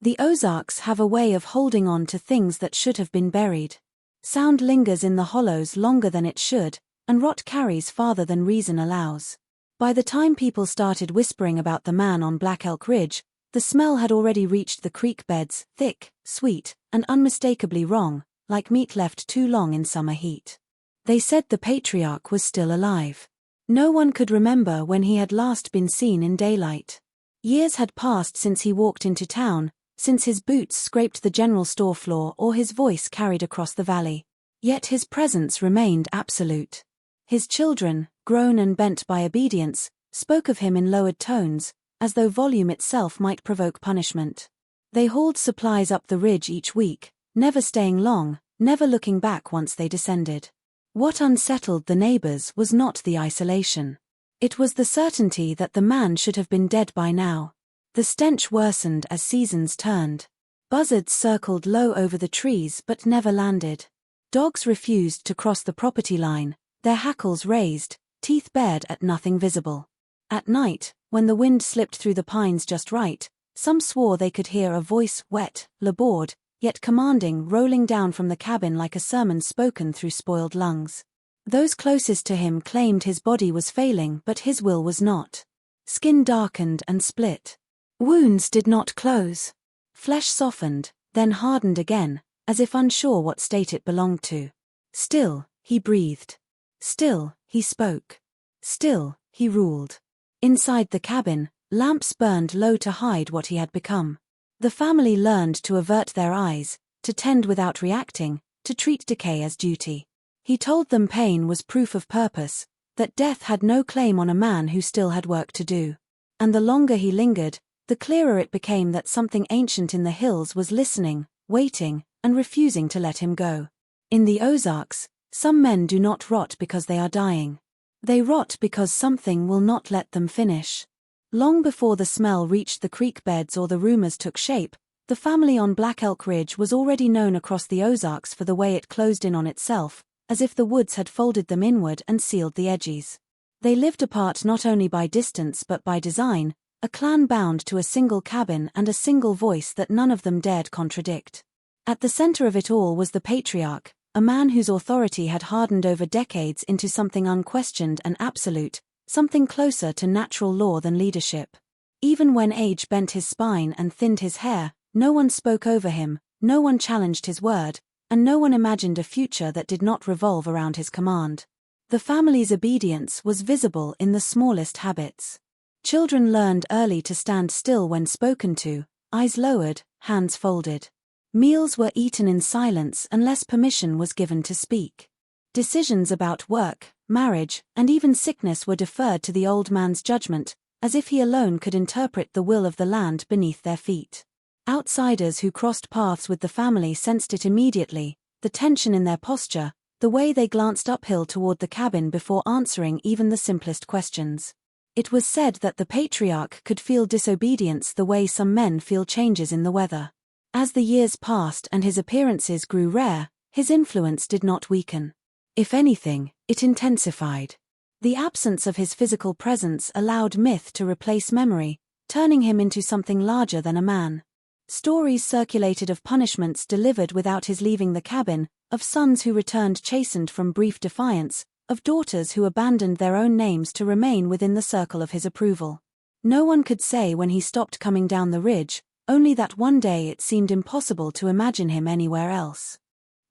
The Ozarks have a way of holding on to things that should have been buried. Sound lingers in the hollows longer than it should, and rot carries farther than reason allows. By the time people started whispering about the man on Black Elk Ridge, the smell had already reached the creek beds, thick, sweet, and unmistakably wrong, like meat left too long in summer heat. They said the Patriarch was still alive. No one could remember when he had last been seen in daylight. Years had passed since he walked into town, since his boots scraped the general store floor or his voice carried across the valley. Yet his presence remained absolute. His children, grown and bent by obedience, spoke of him in lowered tones, as though volume itself might provoke punishment. They hauled supplies up the ridge each week, never staying long, never looking back once they descended. What unsettled the neighbors was not the isolation. It was the certainty that the man should have been dead by now. The stench worsened as seasons turned. Buzzards circled low over the trees but never landed. Dogs refused to cross the property line, their hackles raised, teeth bared at nothing visible. At night, when the wind slipped through the pines just right, some swore they could hear a voice, wet, labored, yet commanding, rolling down from the cabin like a sermon spoken through spoiled lungs. Those closest to him claimed his body was failing but his will was not. Skin darkened and split. Wounds did not close. Flesh softened, then hardened again, as if unsure what state it belonged to. Still, he breathed. Still, he spoke. Still, he ruled. Inside the cabin, lamps burned low to hide what he had become. The family learned to avert their eyes, to tend without reacting, to treat decay as duty. He told them pain was proof of purpose, that death had no claim on a man who still had work to do. And the longer he lingered, the clearer it became that something ancient in the hills was listening, waiting, and refusing to let him go. In the Ozarks, some men do not rot because they are dying. They rot because something will not let them finish. Long before the smell reached the creek beds or the rumors took shape, the family on Black Elk Ridge was already known across the Ozarks for the way it closed in on itself, as if the woods had folded them inward and sealed the edges. They lived apart not only by distance but by design, a clan bound to a single cabin and a single voice that none of them dared contradict. At the center of it all was the Patriarch, a man whose authority had hardened over decades into something unquestioned and absolute, something closer to natural law than leadership. Even when age bent his spine and thinned his hair, no one spoke over him, no one challenged his word, and no one imagined a future that did not revolve around his command. The family's obedience was visible in the smallest habits. Children learned early to stand still when spoken to, eyes lowered, hands folded. Meals were eaten in silence unless permission was given to speak. Decisions about work, marriage, and even sickness were deferred to the old man's judgment, as if he alone could interpret the will of the land beneath their feet. Outsiders who crossed paths with the family sensed it immediately, the tension in their posture, the way they glanced uphill toward the cabin before answering even the simplest questions. It was said that the Patriarch could feel disobedience the way some men feel changes in the weather. As the years passed and his appearances grew rare, his influence did not weaken. If anything, it intensified. The absence of his physical presence allowed myth to replace memory, turning him into something larger than a man. Stories circulated of punishments delivered without his leaving the cabin, of sons who returned chastened from brief defiance, of daughters who abandoned their own names to remain within the circle of his approval. No one could say when he stopped coming down the ridge, only that one day it seemed impossible to imagine him anywhere else.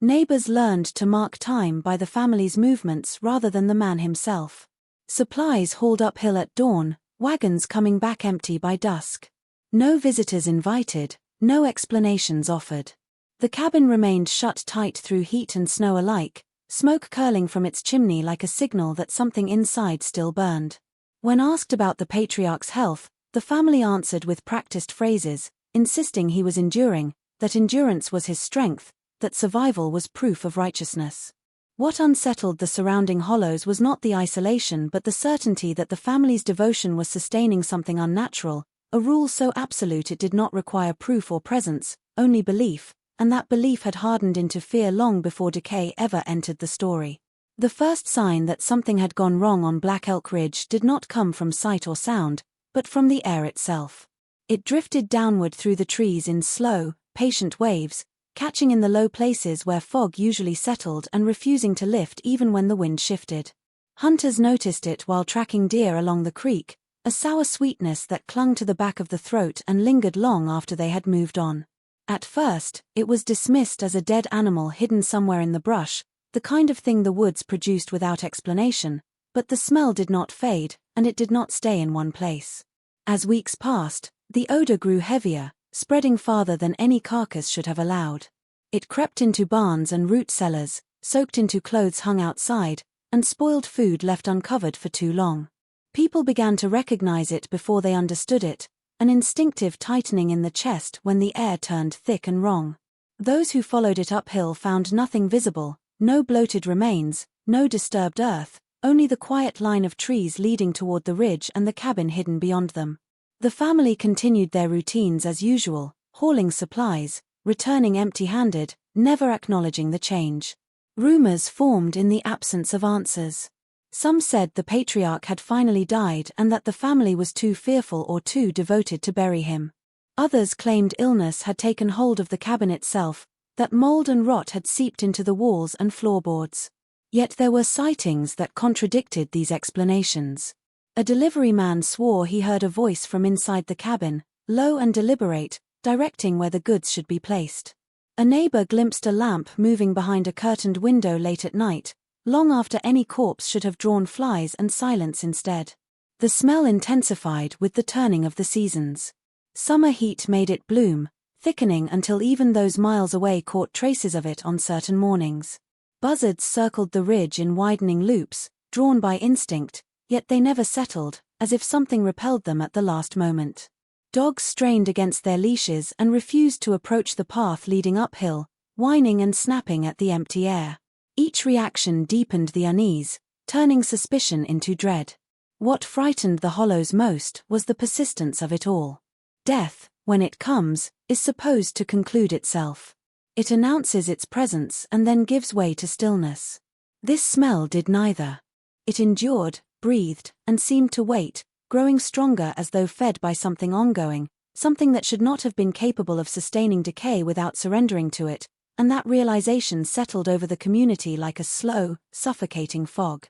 Neighbors learned to mark time by the family's movements rather than the man himself. Supplies hauled uphill at dawn, wagons coming back empty by dusk. No visitors invited, no explanations offered. The cabin remained shut tight through heat and snow alike, smoke curling from its chimney like a signal that something inside still burned. When asked about the Patriarch's health, the family answered with practiced phrases, insisting he was enduring, that endurance was his strength, that survival was proof of righteousness. What unsettled the surrounding hollows was not the isolation but the certainty that the family's devotion was sustaining something unnatural, a rule so absolute it did not require proof or presence, only belief, and that belief had hardened into fear long before decay ever entered the story. The first sign that something had gone wrong on Black Elk Ridge did not come from sight or sound, but from the air itself. It drifted downward through the trees in slow, patient waves, catching in the low places where fog usually settled and refusing to lift even when the wind shifted. Hunters noticed it while tracking deer along the creek, a sour sweetness that clung to the back of the throat and lingered long after they had moved on. At first, it was dismissed as a dead animal hidden somewhere in the brush, the kind of thing the woods produced without explanation, but the smell did not fade, and it did not stay in one place. As weeks passed, the odor grew heavier, spreading farther than any carcass should have allowed. It crept into barns and root cellars, soaked into clothes hung outside, and spoiled food left uncovered for too long. People began to recognize it before they understood it, an instinctive tightening in the chest when the air turned thick and wrong. Those who followed it uphill found nothing visible, no bloated remains, no disturbed earth, only the quiet line of trees leading toward the ridge and the cabin hidden beyond them. The family continued their routines as usual, hauling supplies, returning empty-handed, never acknowledging the change. Rumors formed in the absence of answers. Some said the Patriarch had finally died and that the family was too fearful or too devoted to bury him. Others claimed illness had taken hold of the cabin itself, that mold and rot had seeped into the walls and floorboards. Yet there were sightings that contradicted these explanations. A delivery man swore he heard a voice from inside the cabin, low and deliberate, directing where the goods should be placed. A neighbor glimpsed a lamp moving behind a curtained window late at night, long after any corpse should have drawn flies and silence instead. The smell intensified with the turning of the seasons. Summer heat made it bloom, thickening until even those miles away caught traces of it on certain mornings. Buzzards circled the ridge in widening loops, drawn by instinct, yet they never settled, as if something repelled them at the last moment. Dogs strained against their leashes and refused to approach the path leading uphill, whining and snapping at the empty air. Each reaction deepened the unease, turning suspicion into dread. What frightened the hollows most was the persistence of it all. Death, when it comes, is supposed to conclude itself. It announces its presence and then gives way to stillness. This smell did neither. It endured, breathed, and seemed to wait, growing stronger as though fed by something ongoing, something that should not have been capable of sustaining decay without surrendering to it, and that realization settled over the community like a slow, suffocating fog.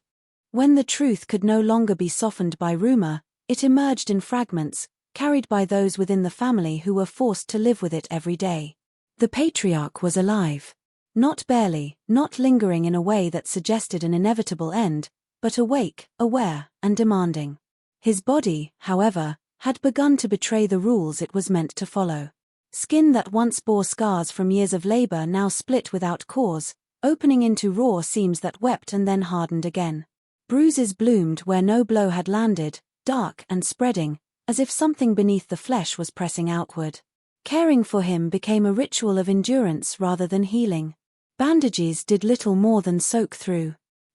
When the truth could no longer be softened by rumor, it emerged in fragments, carried by those within the family who were forced to live with it every day. The Patriarch was alive. Not barely, not lingering in a way that suggested an inevitable end, but awake, aware, and demanding. His body, however, had begun to betray the rules it was meant to follow. Skin that once bore scars from years of labor now split without cause, opening into raw seams that wept and then hardened again. Bruises bloomed where no blow had landed, dark and spreading, as if something beneath the flesh was pressing outward. Caring for him became a ritual of endurance rather than healing. Bandages did little more than soak through.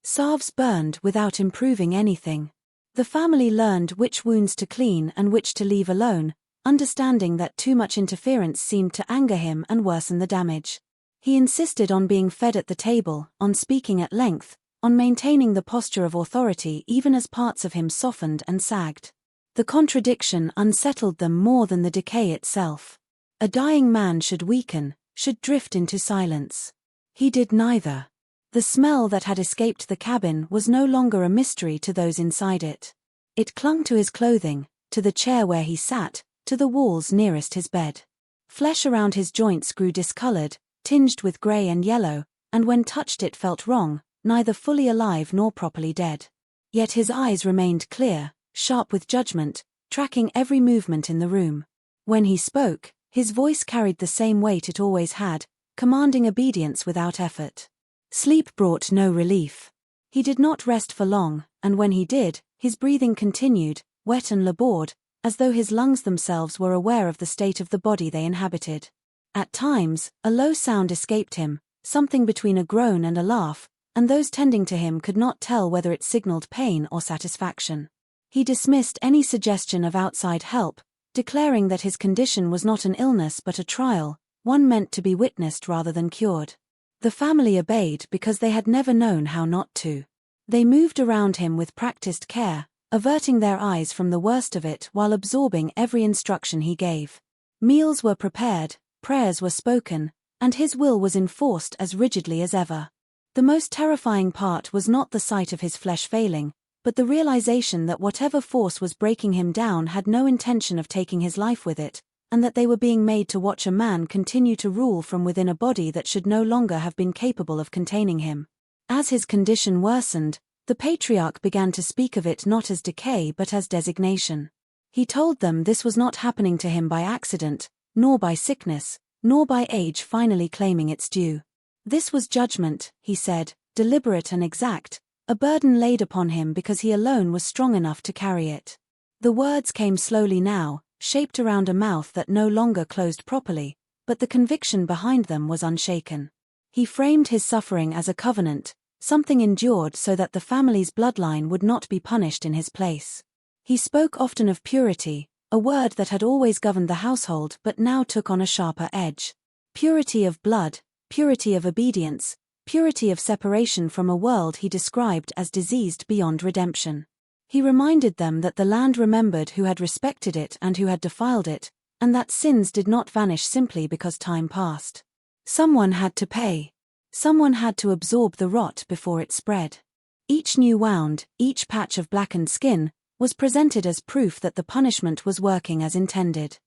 Salves burned without improving anything. The family learned which wounds to clean and which to leave alone, understanding that too much interference seemed to anger him and worsen the damage. He insisted on being fed at the table, on speaking at length, on maintaining the posture of authority even as parts of him softened and sagged. The contradiction unsettled them more than the decay itself. A dying man should weaken, should drift into silence. He did neither. The smell that had escaped the cabin was no longer a mystery to those inside it. It clung to his clothing, to the chair where he sat, to the walls nearest his bed. Flesh around his joints grew discolored, tinged with gray and yellow, and when touched it felt wrong, neither fully alive nor properly dead. Yet his eyes remained clear, sharp with judgment, tracking every movement in the room. When he spoke, his voice carried the same weight it always had, commanding obedience without effort. Sleep brought no relief. He did not rest for long, and when he did, his breathing continued, wet and labored, as though his lungs themselves were aware of the state of the body they inhabited. At times, a low sound escaped him, something between a groan and a laugh, and those tending to him could not tell whether it signaled pain or satisfaction. He dismissed any suggestion of outside help, declaring that his condition was not an illness but a trial, one meant to be witnessed rather than cured. The family obeyed because they had never known how not to. They moved around him with practiced care, averting their eyes from the worst of it while absorbing every instruction he gave. Meals were prepared, prayers were spoken, and his will was enforced as rigidly as ever. The most terrifying part was not the sight of his flesh failing, but the realization that whatever force was breaking him down had no intention of taking his life with it, and that they were being made to watch a man continue to rule from within a body that should no longer have been capable of containing him. As his condition worsened, the Patriarch began to speak of it not as decay but as designation. He told them this was not happening to him by accident, nor by sickness, nor by age finally claiming its due. This was judgment, he said, deliberate and exact, a burden laid upon him because he alone was strong enough to carry it. The words came slowly now, shaped around a mouth that no longer closed properly, but the conviction behind them was unshaken. He framed his suffering as a covenant, something endured so that the family's bloodline would not be punished in his place. He spoke often of purity, a word that had always governed the household but now took on a sharper edge. Purity of blood, purity of obedience, purity of separation from a world he described as diseased beyond redemption. He reminded them that the land remembered who had respected it and who had defiled it, and that sins did not vanish simply because time passed. Someone had to pay. Someone had to absorb the rot before it spread. Each new wound, each patch of blackened skin, was presented as proof that the punishment was working as intended.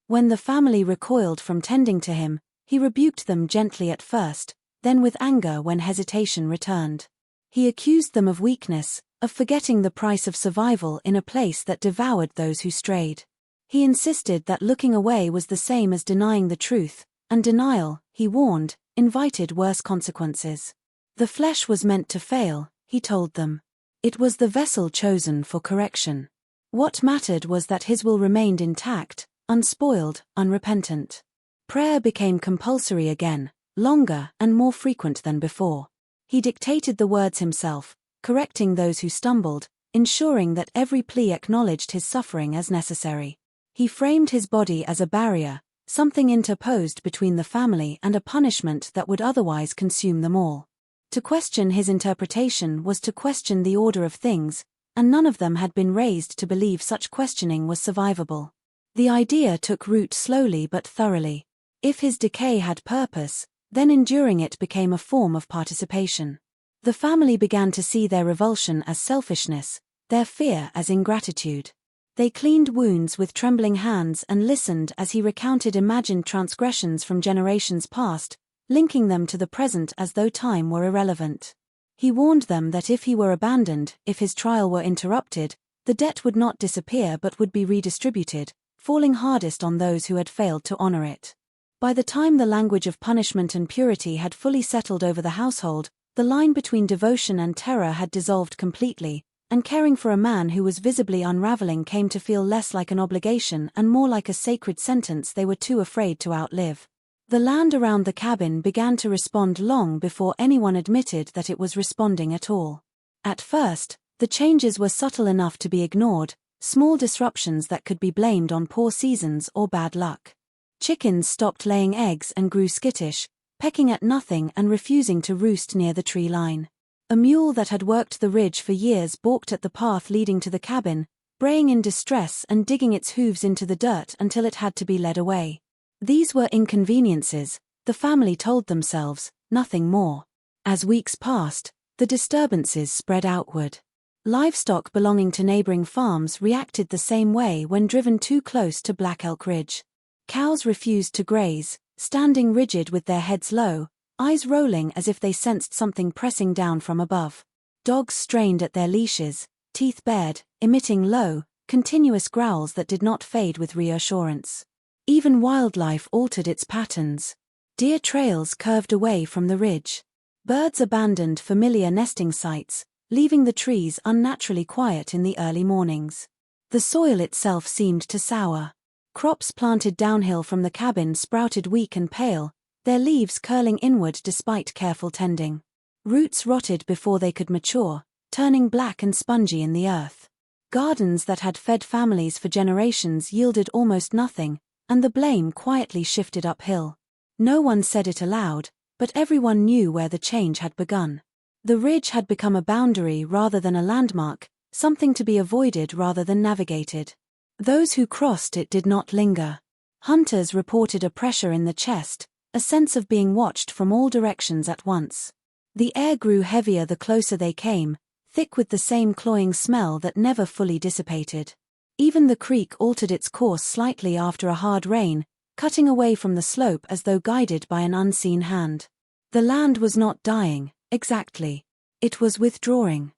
When the family recoiled from tending to him, he rebuked them gently at first, then with anger when hesitation returned. He accused them of weakness, of forgetting the price of survival in a place that devoured those who strayed. He insisted that looking away was the same as denying the truth, and denial, he warned, invited worse consequences. The flesh was meant to fail, he told them. It was the vessel chosen for correction. What mattered was that his will remained intact, unspoiled, unrepentant. Prayer became compulsory again, longer and more frequent than before. He dictated the words himself, correcting those who stumbled, ensuring that every plea acknowledged his suffering as necessary. He framed his body as a barrier, something interposed between the family and a punishment that would otherwise consume them all. To question his interpretation was to question the order of things, and none of them had been raised to believe such questioning was survivable. The idea took root slowly but thoroughly. If his decay had purpose, then enduring it became a form of participation. The family began to see their revulsion as selfishness, their fear as ingratitude. They cleaned wounds with trembling hands and listened as he recounted imagined transgressions from generations past, linking them to the present as though time were irrelevant. He warned them that if he were abandoned, if his trial were interrupted, the debt would not disappear but would be redistributed, falling hardest on those who had failed to honor it. By the time the language of punishment and purity had fully settled over the household, the line between devotion and terror had dissolved completely, and caring for a man who was visibly unraveling came to feel less like an obligation and more like a sacred sentence they were too afraid to outlive. The land around the cabin began to respond long before anyone admitted that it was responding at all. At first, the changes were subtle enough to be ignored, small disruptions that could be blamed on poor seasons or bad luck. Chickens stopped laying eggs and grew skittish, pecking at nothing and refusing to roost near the tree line. A mule that had worked the ridge for years balked at the path leading to the cabin, braying in distress and digging its hooves into the dirt until it had to be led away. These were inconveniences, the family told themselves, nothing more. As weeks passed, the disturbances spread outward. Livestock belonging to neighboring farms reacted the same way when driven too close to Black Elk Ridge. Cows refused to graze, standing rigid with their heads low, eyes rolling as if they sensed something pressing down from above. Dogs strained at their leashes, teeth bared, emitting low, continuous growls that did not fade with reassurance. Even wildlife altered its patterns. Deer trails curved away from the ridge. Birds abandoned familiar nesting sites, leaving the trees unnaturally quiet in the early mornings. The soil itself seemed to sour. Crops planted downhill from the cabin sprouted weak and pale, their leaves curling inward despite careful tending. Roots rotted before they could mature, turning black and spongy in the earth. Gardens that had fed families for generations yielded almost nothing, and the blame quietly shifted uphill. No one said it aloud, but everyone knew where the change had begun. The ridge had become a boundary rather than a landmark, something to be avoided rather than navigated. Those who crossed it did not linger. Hunters reported a pressure in the chest, a sense of being watched from all directions at once. The air grew heavier the closer they came, thick with the same cloying smell that never fully dissipated. Even the creek altered its course slightly after a hard rain, cutting away from the slope as though guided by an unseen hand. The land was not dying, exactly. It was withdrawing.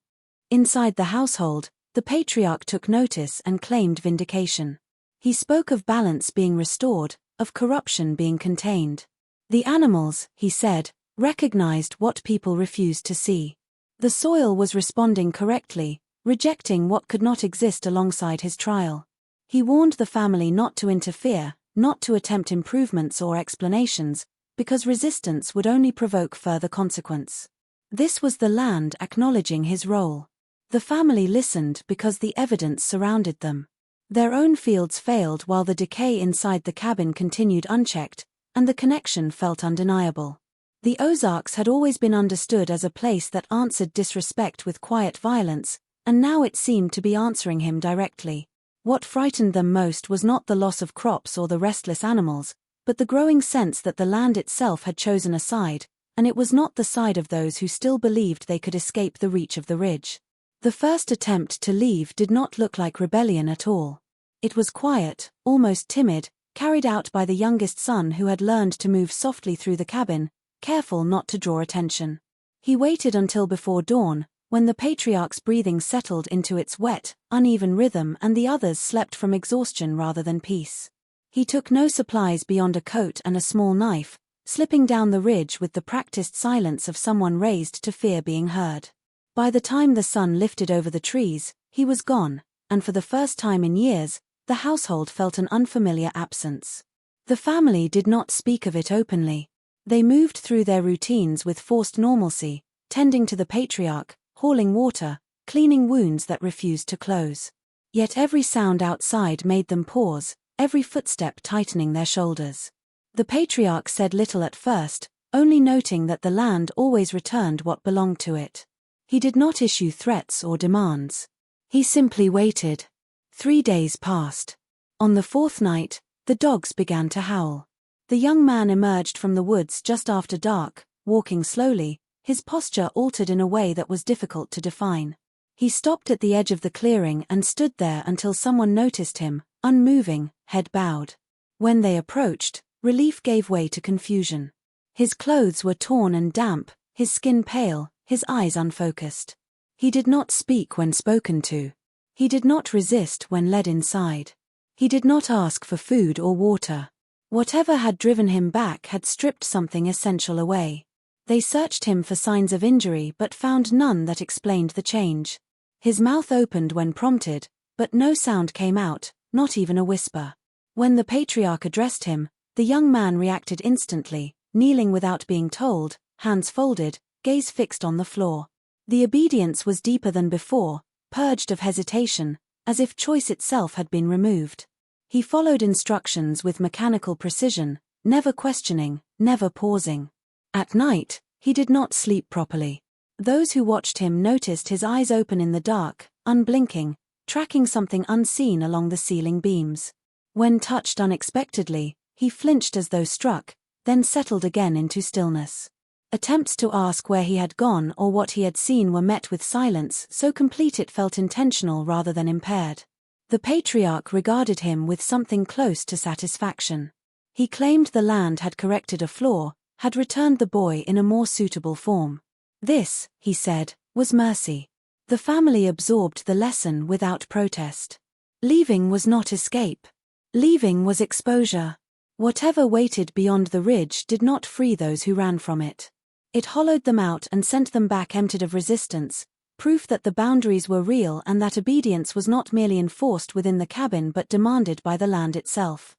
Inside the household, the patriarch took notice and claimed vindication. He spoke of balance being restored, of corruption being contained. The animals, he said, recognized what people refused to see. The soil was responding correctly, rejecting what could not exist alongside his trial. He warned the family not to interfere, not to attempt improvements or explanations, because resistance would only provoke further consequence. This was the land acknowledging his role. The family listened because the evidence surrounded them. Their own fields failed while the decay inside the cabin continued unchecked, and the connection felt undeniable. The Ozarks had always been understood as a place that answered disrespect with quiet violence, and now it seemed to be answering him directly. What frightened them most was not the loss of crops or the restless animals, but the growing sense that the land itself had chosen a side, and it was not the side of those who still believed they could escape the reach of the ridge. The first attempt to leave did not look like rebellion at all. It was quiet, almost timid, carried out by the youngest son who had learned to move softly through the cabin, careful not to draw attention. He waited until before dawn, when the patriarch's breathing settled into its wet, uneven rhythm and the others slept from exhaustion rather than peace. He took no supplies beyond a coat and a small knife, slipping down the ridge with the practiced silence of someone raised to fear being heard. By the time the sun lifted over the trees, he was gone, and for the first time in years, the household felt an unfamiliar absence. The family did not speak of it openly. They moved through their routines with forced normalcy, tending to the patriarch, hauling water, cleaning wounds that refused to close. Yet every sound outside made them pause, every footstep tightening their shoulders. The patriarch said little at first, only noting that the land always returned what belonged to it. He did not issue threats or demands. He simply waited. 3 days passed. On the 4th night, the dogs began to howl. The young man emerged from the woods just after dark, walking slowly, his posture altered in a way that was difficult to define. He stopped at the edge of the clearing and stood there until someone noticed him, unmoving, head bowed. When they approached, relief gave way to confusion. His clothes were torn and damp, his skin pale, his eyes unfocused. He did not speak when spoken to. He did not resist when led inside. He did not ask for food or water. Whatever had driven him back had stripped something essential away. They searched him for signs of injury but found none that explained the change. His mouth opened when prompted, but no sound came out, not even a whisper. When the patriarch addressed him, the young man reacted instantly, kneeling without being told, hands folded, gaze fixed on the floor. The obedience was deeper than before, purged of hesitation, as if choice itself had been removed. He followed instructions with mechanical precision, never questioning, never pausing. At night, he did not sleep properly. Those who watched him noticed his eyes open in the dark, unblinking, tracking something unseen along the ceiling beams. When touched unexpectedly, he flinched as though struck, then settled again into stillness. Attempts to ask where he had gone or what he had seen were met with silence so complete it felt intentional rather than impaired. The patriarch regarded him with something close to satisfaction. He claimed the land had corrected a flaw, had returned the boy in a more suitable form. This, he said, was mercy. The family absorbed the lesson without protest. Leaving was not escape. Leaving was exposure. Whatever waited beyond the ridge did not free those who ran from it. It hollowed them out and sent them back emptied of resistance, proof that the boundaries were real and that obedience was not merely enforced within the cabin but demanded by the land itself.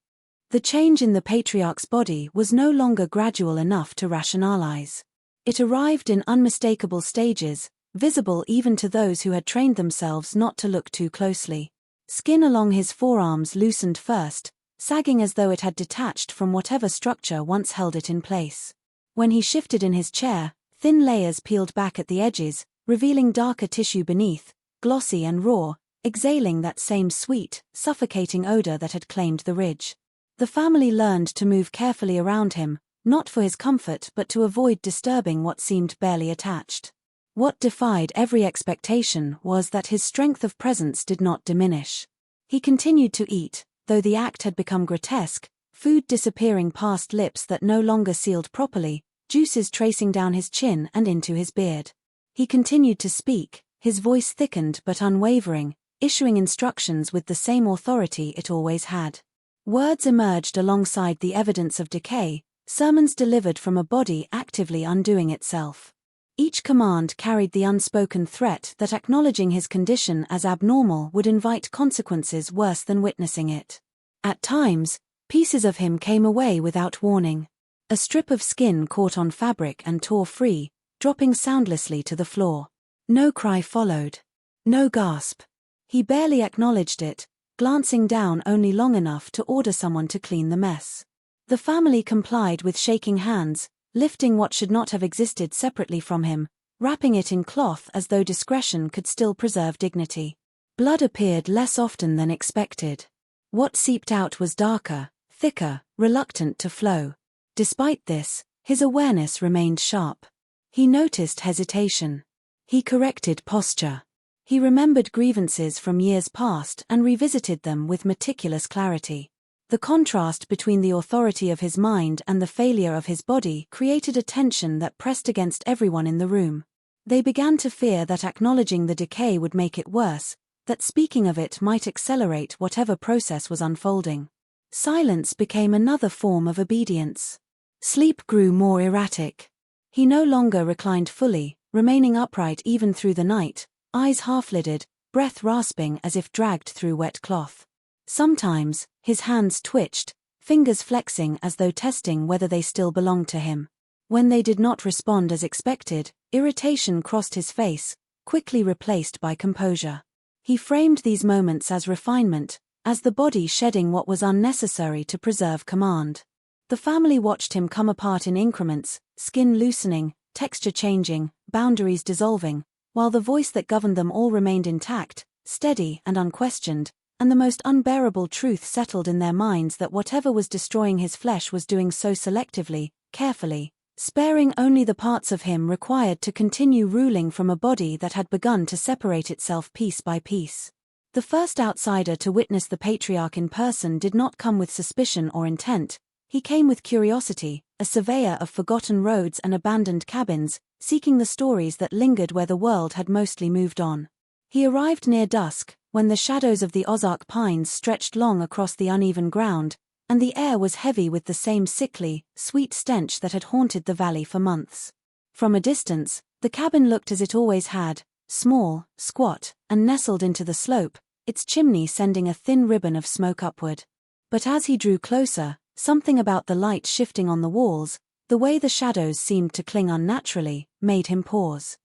The change in the patriarch's body was no longer gradual enough to rationalize. It arrived in unmistakable stages, visible even to those who had trained themselves not to look too closely. Skin along his forearms loosened first, sagging as though it had detached from whatever structure once held it in place. When he shifted in his chair, thin layers peeled back at the edges, revealing darker tissue beneath, glossy and raw, exhaling that same sweet, suffocating odor that had claimed the ridge. The family learned to move carefully around him, not for his comfort but to avoid disturbing what seemed barely attached. What defied every expectation was that his strength of presence did not diminish. He continued to eat, though the act had become grotesque, food disappearing past lips that no longer sealed properly, juices tracing down his chin and into his beard. He continued to speak, his voice thickened but unwavering, issuing instructions with the same authority it always had. Words emerged alongside the evidence of decay, sermons delivered from a body actively undoing itself. Each command carried the unspoken threat that acknowledging his condition as abnormal would invite consequences worse than witnessing it. At times, pieces of him came away without warning. A strip of skin caught on fabric and tore free, dropping soundlessly to the floor. No cry followed. No gasp. He barely acknowledged it, glancing down only long enough to order someone to clean the mess. The family complied with shaking hands, lifting what should not have existed separately from him, wrapping it in cloth as though discretion could still preserve dignity. Blood appeared less often than expected. What seeped out was darker, thicker, reluctant to flow. Despite this, his awareness remained sharp. He noticed hesitation. He corrected posture. He remembered grievances from years past and revisited them with meticulous clarity. The contrast between the authority of his mind and the failure of his body created a tension that pressed against everyone in the room. They began to fear that acknowledging the decay would make it worse, that speaking of it might accelerate whatever process was unfolding. Silence became another form of obedience. Sleep grew more erratic. He no longer reclined fully, remaining upright even through the night, eyes half-lidded, breath rasping as if dragged through wet cloth. Sometimes, his hands twitched, fingers flexing as though testing whether they still belonged to him. When they did not respond as expected, irritation crossed his face, quickly replaced by composure. He framed these moments as refinement, as the body shedding what was unnecessary to preserve command. The family watched him come apart in increments, skin loosening, texture changing, boundaries dissolving, while the voice that governed them all remained intact, steady and unquestioned, and the most unbearable truth settled in their minds that whatever was destroying his flesh was doing so selectively, carefully, sparing only the parts of him required to continue ruling from a body that had begun to separate itself piece by piece. The first outsider to witness the Patriarch in person did not come with suspicion or intent. He came with curiosity, a surveyor of forgotten roads and abandoned cabins, seeking the stories that lingered where the world had mostly moved on. He arrived near dusk, when the shadows of the Ozark pines stretched long across the uneven ground, and the air was heavy with the same sickly, sweet stench that had haunted the valley for months. From a distance, the cabin looked as it always had, small, squat, and nestled into the slope, its chimney sending a thin ribbon of smoke upward. But as he drew closer, something about the light shifting on the walls, the way the shadows seemed to cling unnaturally, made him pause.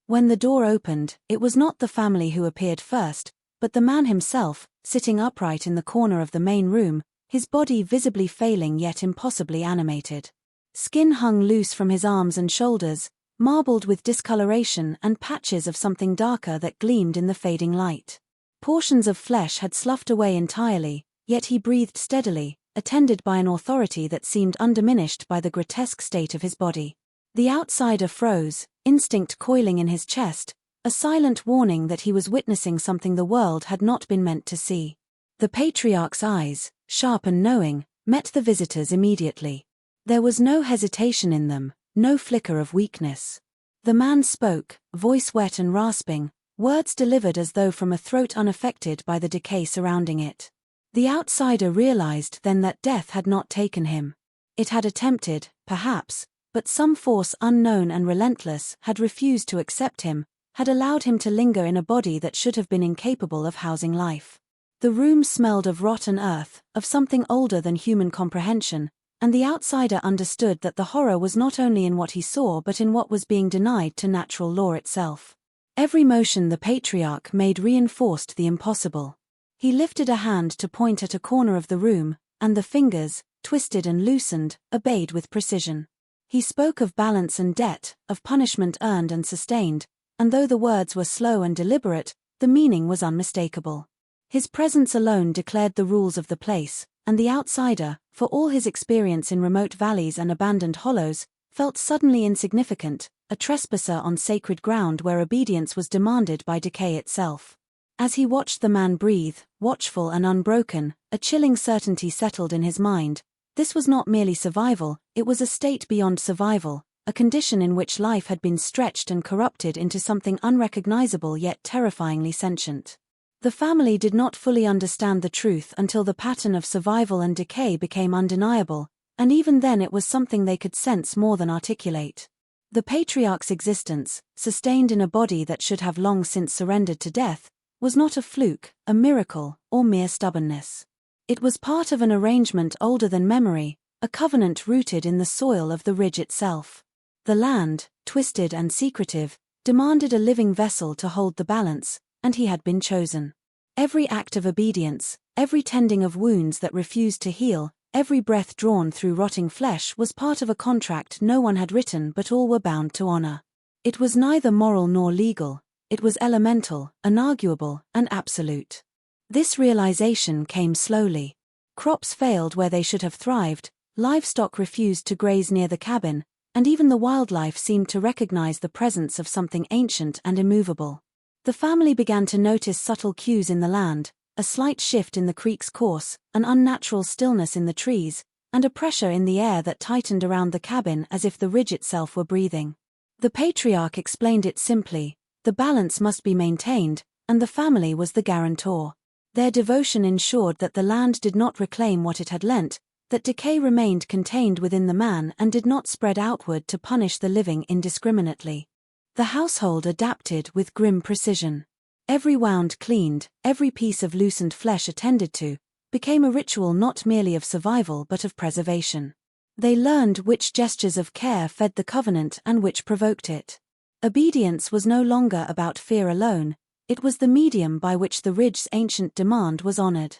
When the door opened, it was not the family who appeared first, but the man himself, sitting upright in the corner of the main room, his body visibly failing yet impossibly animated. Skin hung loose from his arms and shoulders, marbled with discoloration and patches of something darker that gleamed in the fading light. Portions of flesh had sloughed away entirely, yet he breathed steadily, attended by an authority that seemed undiminished by the grotesque state of his body. The outsider froze, instinct coiling in his chest, a silent warning that he was witnessing something the world had not been meant to see. The Patriarch's eyes, sharp and knowing, met the visitor's immediately. There was no hesitation in them, no flicker of weakness. The man spoke, voice wet and rasping, words delivered as though from a throat unaffected by the decay surrounding it. The outsider realized then that death had not taken him. It had attempted, perhaps, but some force unknown and relentless had refused to accept him, had allowed him to linger in a body that should have been incapable of housing life. The room smelled of rotten earth, of something older than human comprehension, and the outsider understood that the horror was not only in what he saw but in what was being denied to natural law itself. Every motion the Patriarch made reinforced the impossible. He lifted a hand to point at a corner of the room, and the fingers, twisted and loosened, obeyed with precision. He spoke of balance and debt, of punishment earned and sustained, and though the words were slow and deliberate, The meaning was unmistakable. His presence alone declared the rules of the place, and the outsider, for all his experience in remote valleys and abandoned hollows, felt suddenly insignificant, a trespasser on sacred ground where obedience was demanded by decay itself. As he watched the man breathe, watchful and unbroken, a chilling certainty settled in his mind. This was not merely survival, it was a state beyond survival, a condition in which life had been stretched and corrupted into something unrecognizable yet terrifyingly sentient. The family did not fully understand the truth until the pattern of survival and decay became undeniable, and even then it was something they could sense more than articulate. The Patriarch's existence, sustained in a body that should have long since surrendered to death, was not a fluke, a miracle, or mere stubbornness. It was part of an arrangement older than memory, a covenant rooted in the soil of the ridge itself. The land, twisted and secretive, demanded a living vessel to hold the balance, and he had been chosen. Every act of obedience, every tending of wounds that refused to heal, every breath drawn through rotting flesh was part of a contract no one had written but all were bound to honor. It was neither moral nor legal, it was elemental, unarguable, and absolute. This realization came slowly. Crops failed where they should have thrived, livestock refused to graze near the cabin, and even the wildlife seemed to recognize the presence of something ancient and immovable. The family began to notice subtle cues in the land, a slight shift in the creek's course, an unnatural stillness in the trees, and a pressure in the air that tightened around the cabin as if the ridge itself were breathing. The Patriarch explained it simply: the balance must be maintained, and the family was the guarantor. Their devotion ensured that the land did not reclaim what it had lent, that decay remained contained within the man and did not spread outward to punish the living indiscriminately. The household adapted with grim precision. Every wound cleaned, every piece of loosened flesh attended to, became a ritual not merely of survival but of preservation. They learned which gestures of care fed the covenant and which provoked it. Obedience was no longer about fear alone, it was the medium by which the ridge's ancient demand was honored.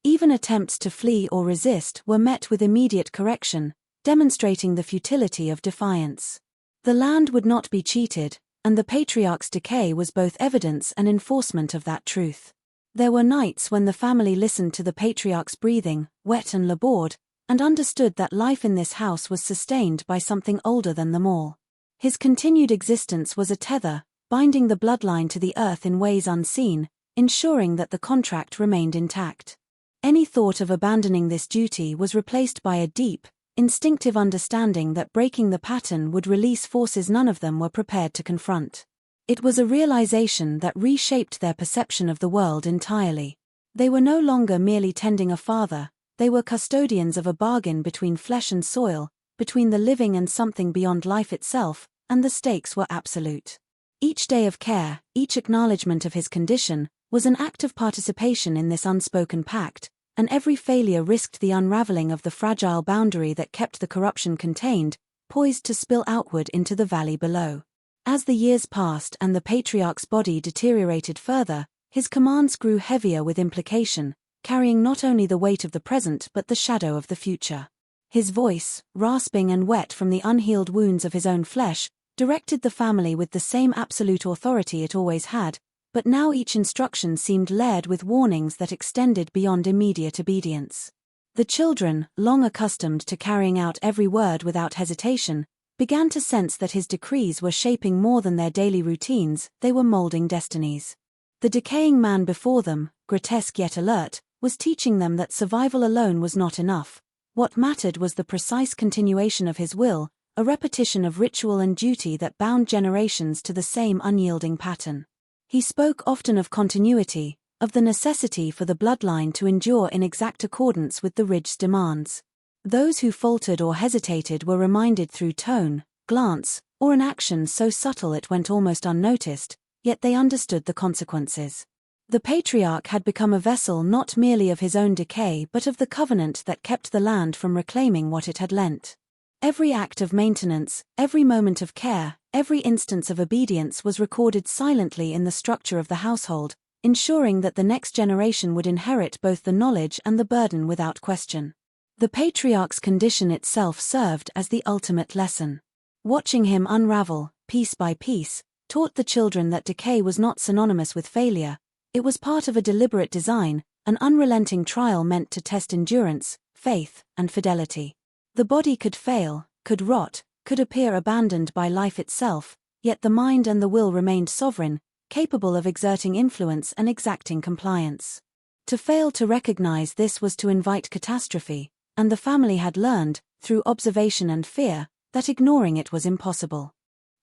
Even attempts to flee or resist were met with immediate correction, demonstrating the futility of defiance. The land would not be cheated, and the Patriarch's decay was both evidence and enforcement of that truth. There were nights when the family listened to the Patriarch's breathing, wet and labored, and understood that life in this house was sustained by something older than them all. His continued existence was a tether, binding the bloodline to the earth in ways unseen, ensuring that the contract remained intact. Any thought of abandoning this duty was replaced by a deep, instinctive understanding that breaking the pattern would release forces none of them were prepared to confront. It was a realization that reshaped their perception of the world entirely. They were no longer merely tending a father, they were custodians of a bargain between flesh and soil, between the living and something beyond life itself, and the stakes were absolute. Each day of care, each acknowledgement of his condition, was an act of participation in this unspoken pact, and every failure risked the unraveling of the fragile boundary that kept the corruption contained, poised to spill outward into the valley below. As the years passed and the Patriarch's body deteriorated further, his commands grew heavier with implication, carrying not only the weight of the present but the shadow of the future. His voice, rasping and wet from the unhealed wounds of his own flesh, directed the family with the same absolute authority it always had, but now each instruction seemed layered with warnings that extended beyond immediate obedience. The children, long accustomed to carrying out every word without hesitation, began to sense that his decrees were shaping more than their daily routines, they were molding destinies. The decaying man before them, grotesque yet alert, was teaching them that survival alone was not enough. What mattered was the precise continuation of his will, a repetition of ritual and duty that bound generations to the same unyielding pattern. He spoke often of continuity, of the necessity for the bloodline to endure in exact accordance with the ridge's demands. Those who faltered or hesitated were reminded through tone, glance, or an action so subtle it went almost unnoticed, yet they understood the consequences. The Patriarch had become a vessel not merely of his own decay but of the covenant that kept the land from reclaiming what it had lent. Every act of maintenance, every moment of care, every instance of obedience was recorded silently in the structure of the household, ensuring that the next generation would inherit both the knowledge and the burden without question. The Patriarch's condition itself served as the ultimate lesson. Watching him unravel, piece by piece, taught the children that decay was not synonymous with failure. It was part of a deliberate design, an unrelenting trial meant to test endurance, faith, and fidelity. The body could fail, could rot, could appear abandoned by life itself, yet the mind and the will remained sovereign, capable of exerting influence and exacting compliance. To fail to recognize this was to invite catastrophe, and the family had learned, through observation and fear, that ignoring it was impossible.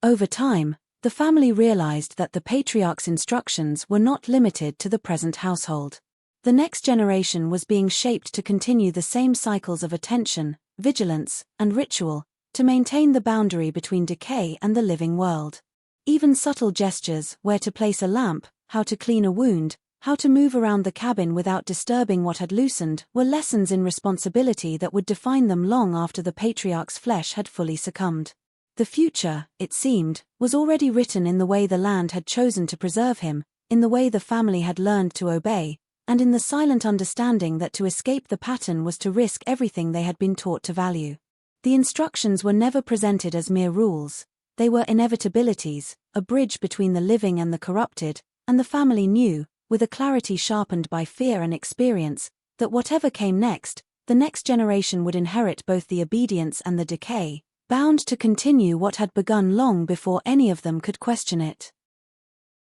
Over time, the family realized that the patriarch's instructions were not limited to the present household. The next generation was being shaped to continue the same cycles of attention, vigilance, and ritual, to maintain the boundary between decay and the living world. Even subtle gestures, where to place a lamp, how to clean a wound, how to move around the cabin without disturbing what had loosened, were lessons in responsibility that would define them long after the patriarch's flesh had fully succumbed. The future, it seemed, was already written in the way the land had chosen to preserve him, in the way the family had learned to obey, and in the silent understanding that to escape the pattern was to risk everything they had been taught to value. The instructions were never presented as mere rules. They were inevitabilities, a bridge between the living and the corrupted, and the family knew, with a clarity sharpened by fear and experience, that whatever came next, the next generation would inherit both the obedience and the decay, bound to continue what had begun long before any of them could question it.